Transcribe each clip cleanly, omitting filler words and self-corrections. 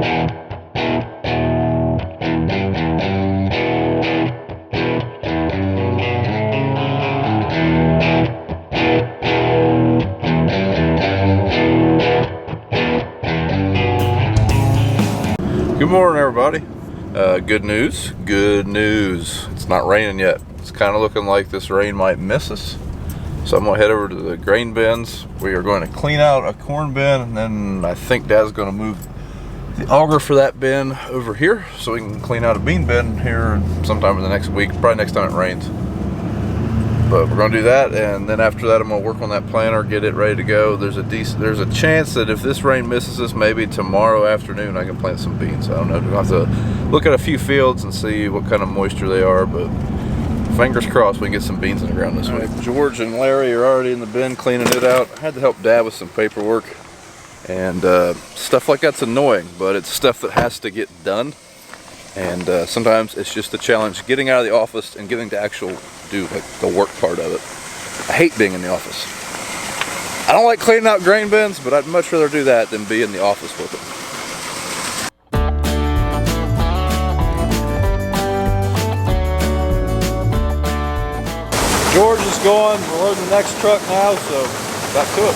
Good morning, everybody. Good news. It's not raining yet. It's kind of looking like this rain might miss us. So I'm gonna head over to the grain bins. We are going to clean out a corn bin, and then I think Dad's gonna move the auger for that bin over here so we can clean out a bean bin here sometime in the next week, probably next time it rains. But we're gonna do that, and then after that I'm gonna work on that planter, get it ready to go. There's a chance that if this rain misses us, maybe tomorrow afternoon I can plant some beans. I don't know. We'll have to look at a few fields and see what kind of moisture they are, but fingers crossed we can get some beans in the ground this week. George and Larry are already in the bin cleaning it out. I had to help Dad with some paperwork, and stuff like that's annoying, but it's stuff that has to get done. And sometimes it's just a challenge getting out of the office and getting to actually do like the work part of it. I hate being in the office. I don't like cleaning out grain bins, but I'd much rather do that than be in the office with it. George is going. We're loading the next truck now, so back to it.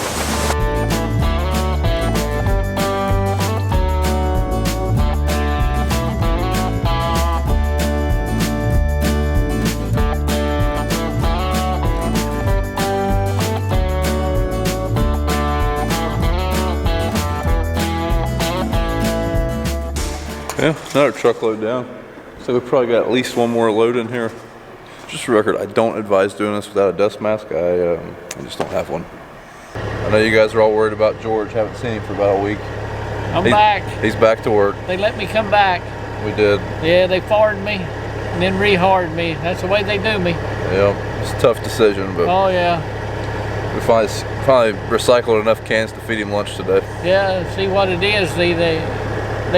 Yeah, another truckload down. So we probably got at least one more load in here. Just for the record, I don't advise doing this without a dust mask. I just don't have one. I know you guys are all worried about George. Haven't seen him for about a week. I'm back. He's back to work. They let me come back. We did. Yeah, they fired me and then re-hired me. That's the way they do me. Yeah, it's a tough decision, but oh yeah. We finally recycled enough cans to feed him lunch today. Yeah, see what it is. They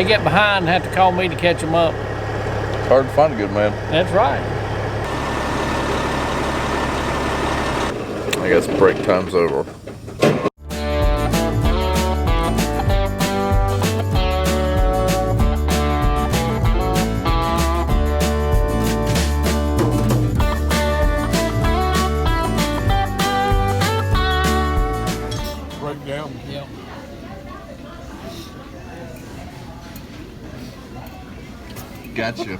get behind and have to call me to catch them up. It's hard to find a good man. That's right. I guess break time's over. Break down. Yep. Gotcha.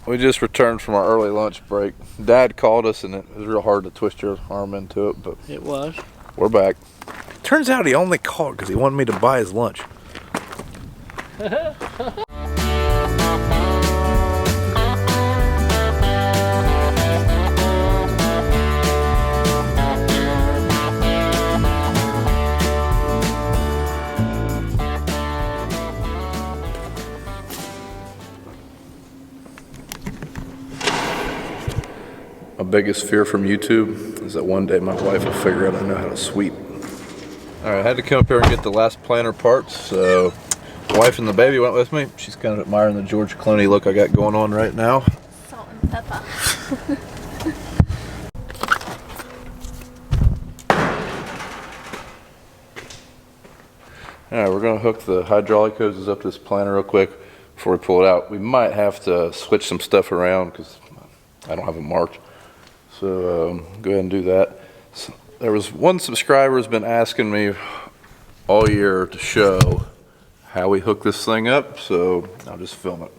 We just returned from our early lunch break. Dad called us, and it was real hard to twist your arm into it, but it was. We're back. Turns out he only called because he wanted me to buy his lunch. My biggest fear from YouTube is that one day my wife will figure out I know how to sweep. All right, I had to come up here and get the last planter parts. So, my wife and the baby went with me. She's kind of admiring the George Clooney look I got going on right now. Salt and pepper. All right, we're gonna hook the hydraulic hoses up to this planter real quick before we pull it out. We might have to switch some stuff around because I don't have it marked. So go ahead and do that. So, there was one subscriber who's been asking me all year to show how we hook this thing up, so I'll just film it.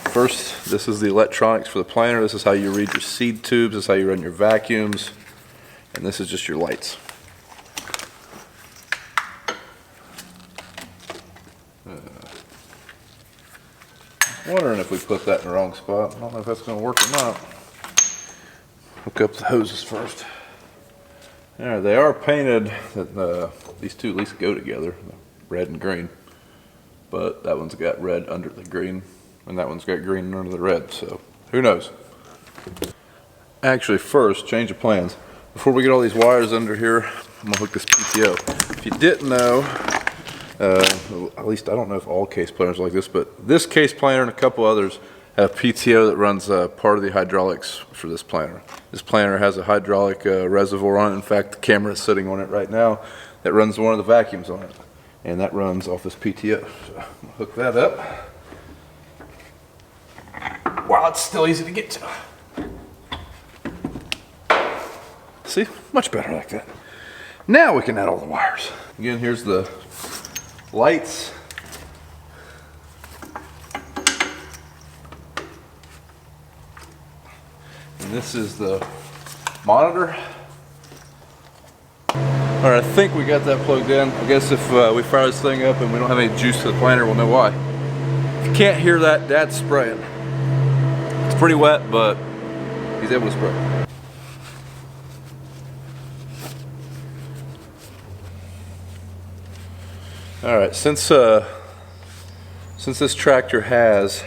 First, this is the electronics for the planter. This is how you read your seed tubes. This is how you run your vacuums. And this is just your lights. Wondering if we put that in the wrong spot. I don't know if that's going to work or not. Hook up the hoses first. There, they are painted that these two at least go together, red and green. But that one's got red under the green, and that one's got green under the red, so who knows? Actually, first, change of plans. Before we get all these wires under here, I'm going to hook this PTO. If you didn't know, at least I don't know if all case planters are like this, but this case planter and a couple others have PTO that runs part of the hydraulics for this planter. This planter has a hydraulic reservoir on it. In fact, the camera is sitting on it right now that runs one of the vacuums on it. and that runs off this PTO. So I'm gonna hook that up. Wow, it's still easy to get to. See, much better like that. Now we can add all the wires. Again, here's the lights. And this is the monitor. All right, I think we got that plugged in. I guess if we fire this thing up and we don't have any juice to the planter, we'll know why. If you can't hear that, Dad's spraying. It's pretty wet, but he's able to spray. All right, since this tractor has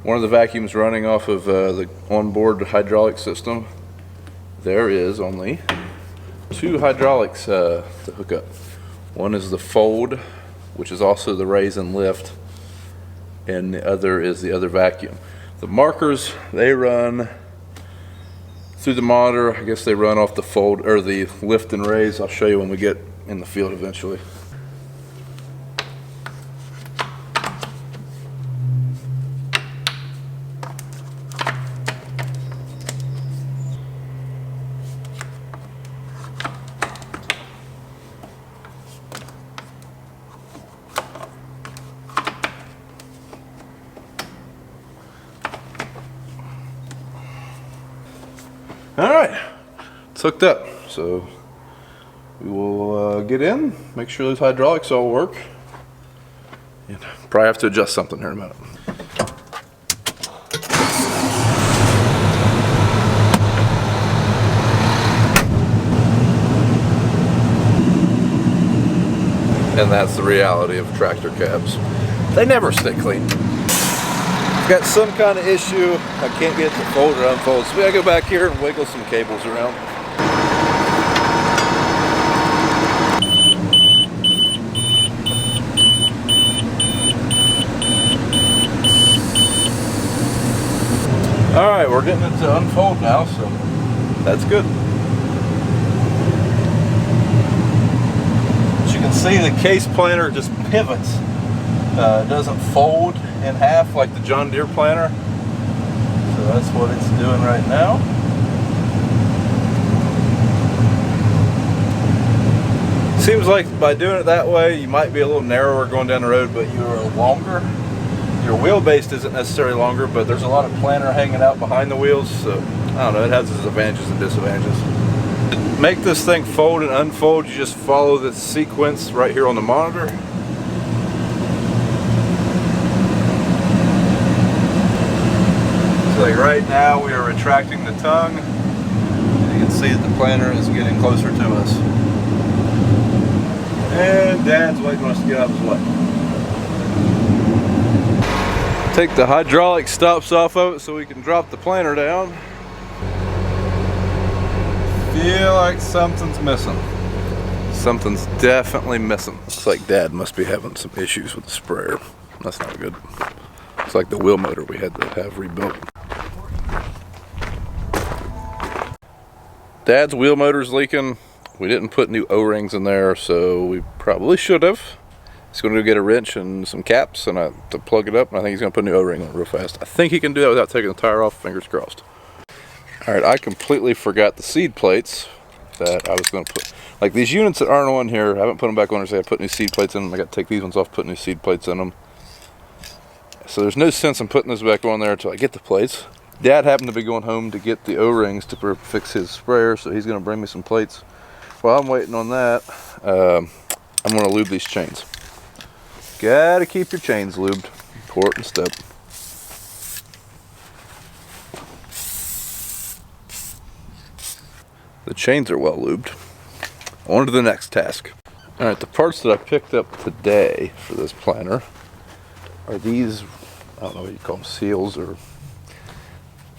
one of the vacuums running off of the onboard hydraulic system, there is only 2 hydraulics to hook up. One is the fold, which is also the raise and lift, and the other is the other vacuum. The markers, they run through the monitor. I guess they run off the fold or the lift and raise. I'll show you when we get in the field eventually. All right, it's hooked up. So we will get in, make sure those hydraulics all work. And probably have to adjust something here in a minute. And that's the reality of tractor cabs. They never stay clean. Got some kind of issue. I can't get it to fold or unfold, so we gotta go back here and wiggle some cables around. All right, we're getting it to unfold now, so that's good. As you can see, the case planter just pivots. It doesn't fold in half like the John Deere planter. So that's what it's doing right now. Seems like by doing it that way, you might be a little narrower going down the road, but you are longer. Your wheelbase isn't necessarily longer, but there's a lot of planter hanging out behind the wheels, so I don't know, it has its advantages and disadvantages. To make this thing fold and unfold, you just follow the sequence right here on the monitor. Like right now we are retracting the tongue. You can see that the planter is getting closer to us. And Dad's waiting on us to get out of his way. Take the hydraulic stops off of it so we can drop the planter down. Feel like something's missing. Something's definitely missing. Looks like Dad must be having some issues with the sprayer. That's not good. It's like the wheel motor we had to have rebuilt. Dad's wheel motor's leaking. We didn't put new O-rings in there, so we probably should have. He's going to go get a wrench and some caps and to plug it up, and I think he's going to put a new O-ring on it real fast. I think he can do that without taking the tire off, fingers crossed. Alright, I completely forgot the seed plates that I was going to put. Like these units that aren't on here, I haven't put them back on there, so I put new seed plates in them. I got to take these ones off, put new seed plates in them. So there's no sense in putting this back on there until I get the plates. Dad happened to be going home to get the O-rings to fix his sprayer, so he's going to bring me some plates. While I'm waiting on that, I'm going to lube these chains. Gotta keep your chains lubed. Important step. The chains are well lubed. On to the next task. Alright, the parts that I picked up today for this planter are these, I don't know what you call them, seals or...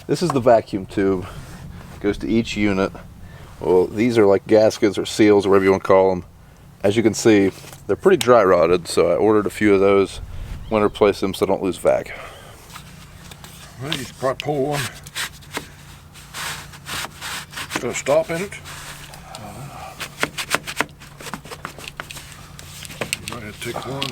This is the vacuum tube. It goes to each unit. Well, these are like gaskets or seals or whatever you want to call them. As you can see, they're pretty dry rotted, so I ordered a few of those. I'm going to replace them so I don't lose vac. Well, you should probably pull one. Put a stop in it. take one.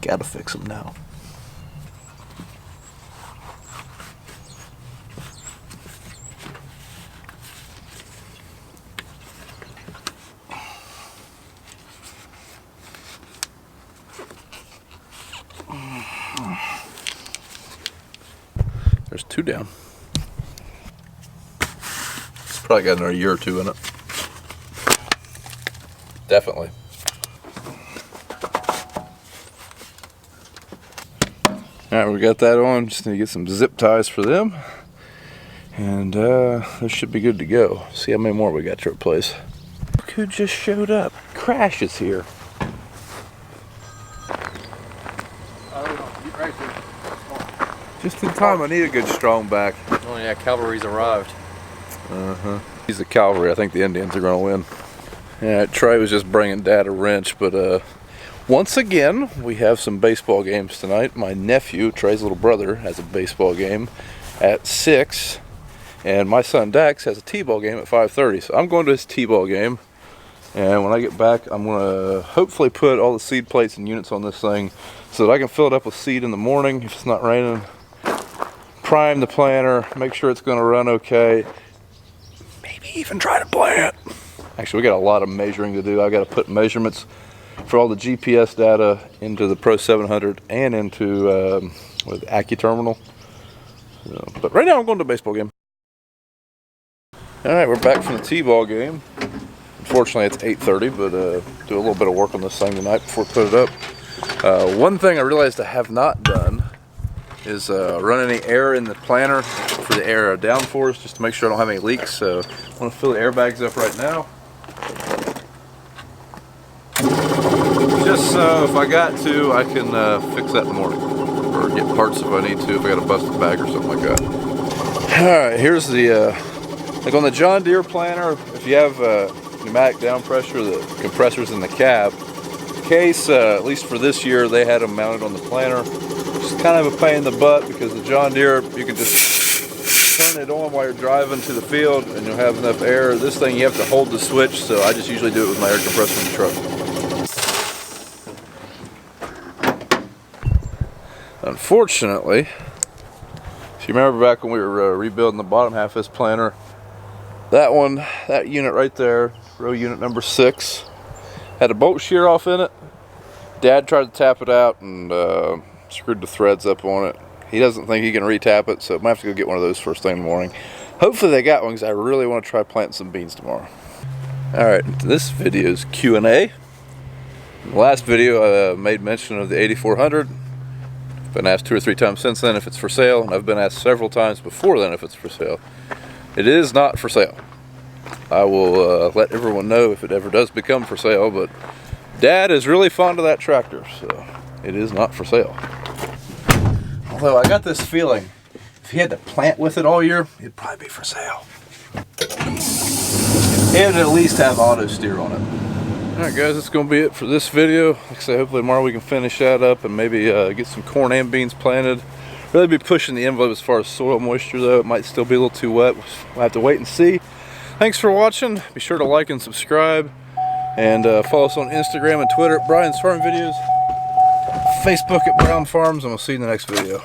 Gotta fix them now. There's 2 down. It's probably got another year or 2 in it. Definitely. Alright, we got that on. Just need to get some zip ties for them. And this should be good to go. See how many more we got to replace. Look who just showed up. Crash is here. Just in time. I need a good strong back. Oh yeah, cavalry's arrived. He's the cavalry. I think the Indians are going to win. Yeah, Trey was just bringing Dad a wrench, but once again, we have some baseball games tonight. My nephew, Trey's little brother, has a baseball game at 6, and my son Dax has a t-ball game at 5:30. So I'm going to his t-ball game, and when I get back, I'm going to hopefully put all the seed plates and units on this thing so that I can fill it up with seed in the morning if it's not raining. Prime the planter, make sure it's going to run okay. Maybe even try to plant. Actually, we got a lot of measuring to do. I got to put measurements for all the GPS data into the Pro 700 and into with AccuTerminal. But right now I'm going to a baseball game. All right, we're back from the t-ball game. Unfortunately, it's 8:30, but do a little bit of work on this thing tonight before we put it up. One thing I realized I have not done is run any air in the planter for the air downforce, just to make sure I don't have any leaks. So I'm going to fill the airbags up right now. Just so if I got to, I can fix that in the morning, or get parts if I need to, if I got a busted bag or something like that. Alright, here's the, like on the John Deere planter, if you have pneumatic down pressure, the compressors in the cab, in case, at least for this year, they had them mounted on the planter. It's kind of a pain in the butt because the John Deere, you can just turn it on while you're driving to the field and you'll have enough air. This thing, you have to hold the switch, so I just usually do it with my air compressor in the truck. Unfortunately, if you remember back when we were rebuilding the bottom half of this planter, that unit right there, row unit number 6, had a bolt shear off in it. Dad tried to tap it out and screwed the threads up on it. He doesn't think he can re-tap it, so I might have to go get one of those first thing in the morning. Hopefully they got one because I really want to try planting some beans tomorrow. Alright, this video is Q&A. In the last video I made mention of the 8400. Been asked 2 or 3 times since then if it's for sale, and I've been asked several times before then if it's for sale. It is not for sale. I will let everyone know if it ever does become for sale, but Dad is really fond of that tractor, so it is not for sale. Although I got this feeling, if he had to plant with it all year, it'd probably be for sale. It'd at least have auto steer on it. Alright guys, that's going to be it for this video. Like I say, hopefully tomorrow we can finish that up and maybe get some corn and beans planted. Really be pushing the envelope as far as soil moisture though. It might still be a little too wet. We'll have to wait and see. Thanks for watching. Be sure to like and subscribe. And follow us on Instagram and Twitter at Brian's Farm Videos. Facebook at Brown Farms, and we'll see you in the next video.